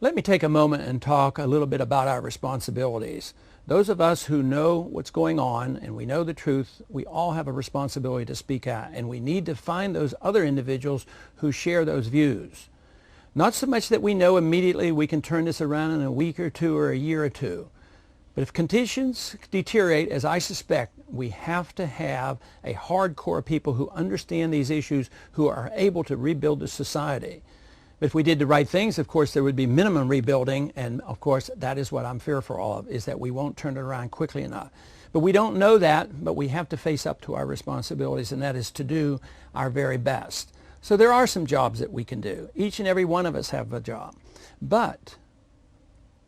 Let me take a moment and talk a little bit about our responsibilities. Those of us who know what's going on and we know the truth, we all have a responsibility to speak out, and we need to find those other individuals who share those views. Not so much that we know immediately we can turn this around in a week or two or a year or two, but if conditions deteriorate, as I suspect, we have to have a hardcore people who understand these issues, who are able to rebuild the society. But if we did the right things, of course, there would be minimum rebuilding, and of course, that is what I'm fearful of, is that we won't turn it around quickly enough. But we don't know that, but we have to face up to our responsibilities, and that is to do our very best. So there are some jobs that we can do. Each and every one of us have a job. But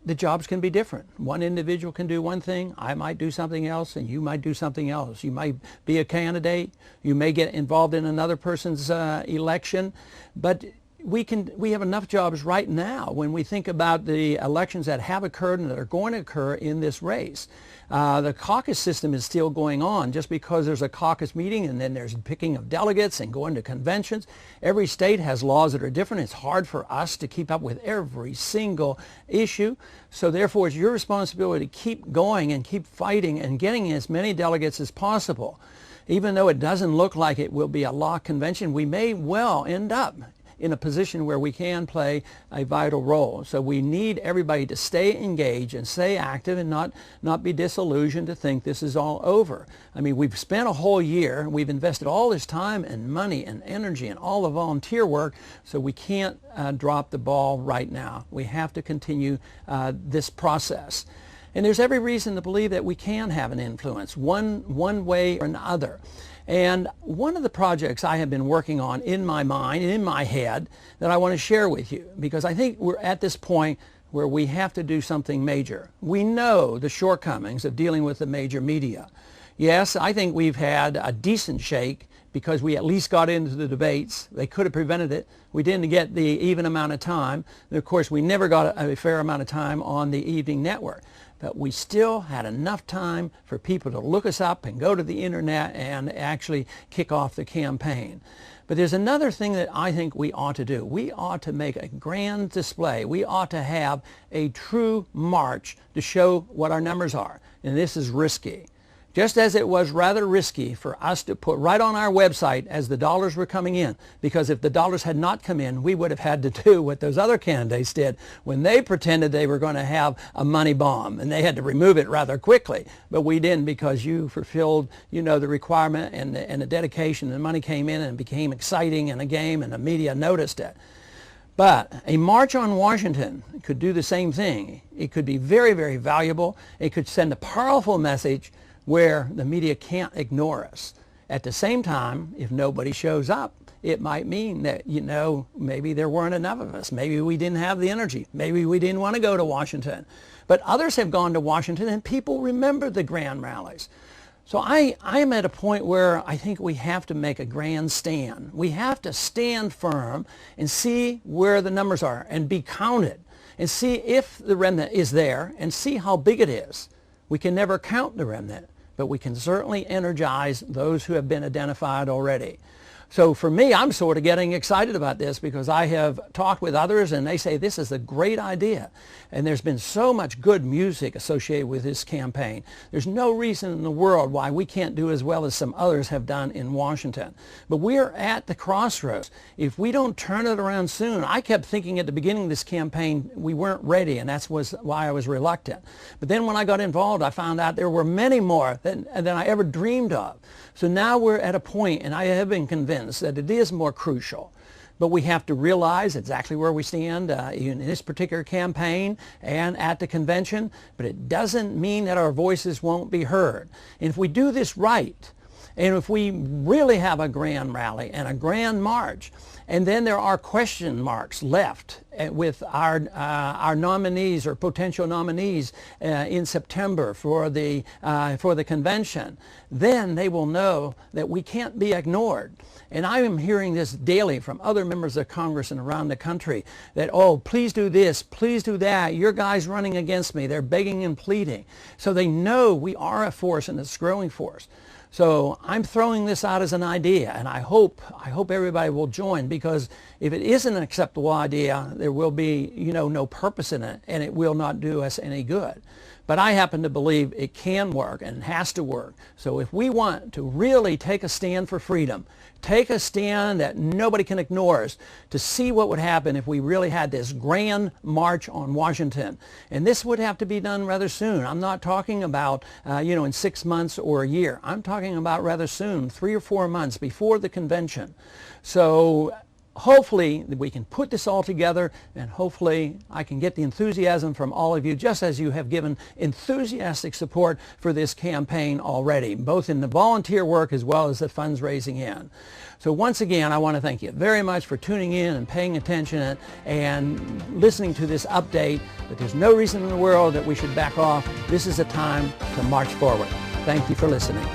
the jobs can be different. One individual can do one thing, I might do something else, and you might do something else. You might be a candidate, you may get involved in another person's election, but we have enough jobs right now when we think about the elections that have occurred and that are going to occur in this race. The caucus system is still going on. Just because there's a caucus meeting and then there's picking of delegates and going to conventions, every state has laws that are different. It's hard for us to keep up with every single issue. So therefore, it's your responsibility to keep going and keep fighting and getting as many delegates as possible. Even though it doesn't look like it will be a law convention, we may well end up in a position where we can play a vital role. So we need everybody to stay engaged and stay active and not be disillusioned to think this is all over. I mean, we've spent a whole year, we've invested all this time and money and energy and all the volunteer work, so we can't drop the ball right now. We have to continue this process. And there's every reason to believe that we can have an influence, one way or another. And one of the projects I have been working on in my mind, in my head, that I want to share with you, because I think we're at this point where we have to do something major. We know the shortcomings of dealing with the major media. Yes, I think we've had a decent shake because we at least got into the debates. They could have prevented it. We didn't get the even amount of time. And of course, we never got a fair amount of time on the evening network. But we still had enough time for people to look us up and go to the internet and actually kick off the campaign. But there's another thing that I think we ought to do. We ought to make a grand display. We ought to have a true march to show what our numbers are. And this is risky. Just as it was rather risky for us to put right on our website as the dollars were coming in, because if the dollars had not come in, we would have had to do what those other candidates did when they pretended they were going to have a money bomb, and they had to remove it rather quickly. But we didn't, because you fulfilled, the requirement and the dedication, and the money came in and it became exciting and a game, and the media noticed it. But a march on Washington could do the same thing. It could be very, very valuable. It could send a powerful message where the media can't ignore us. At the same time, if nobody shows up, it might mean that, maybe there weren't enough of us. Maybe we didn't have the energy. Maybe we didn't want to go to Washington. But others have gone to Washington, and people remember the grand rallies. So I am at a point where I think we have to make a grand stand. We have to stand firm and see where the numbers are and be counted and see if the remnant is there and see how big it is. We can never count the remnant, but we can certainly energize those who have been identified already. So for me, I'm sort of getting excited about this because I have talked with others and they say this is a great idea. And there's been so much good music associated with this campaign. There's no reason in the world why we can't do as well as some others have done in Washington. But we're at the crossroads. If we don't turn it around soon, I kept thinking at the beginning of this campaign we weren't ready, and that's why I was reluctant. But then when I got involved, I found out there were many more than I ever dreamed of. So now we're at a point, and I have been convinced that it is more crucial. But we have to realize exactly where we stand in this particular campaign and at the convention. But it doesn't mean that our voices won't be heard. And if we do this right, and if we really have a grand rally and a grand march, and then there are question marks left with our nominees or potential nominees in September for the convention, then they will know that we can't be ignored. And I am hearing this daily from other members of Congress and around the country that, oh, please do this, please do that. Your guy's running against me. They're begging and pleading. So they know we are a force, and it's a growing force. So I'm throwing this out as an idea, and I hope everybody will join, because if it isn't an acceptable idea, there will be, no purpose in it, and it will not do us any good. But I happen to believe it can work and has to work. So if we want to really take a stand for freedom, take a stand that nobody can ignore us, to see what would happen if we really had this grand march on Washington. And this would have to be done rather soon. I'm not talking about, in 6 months or a year. I'm talking about rather soon, 3 or 4 months before the convention. So hopefully we can put this all together, and hopefully I can get the enthusiasm from all of you, just as you have given enthusiastic support for this campaign already, both in the volunteer work as well as the funds raising end. So once again, I want to thank you very much for tuning in and paying attention and listening to this update. But there's no reason in the world that we should back off. This is a time to march forward. Thank you for listening.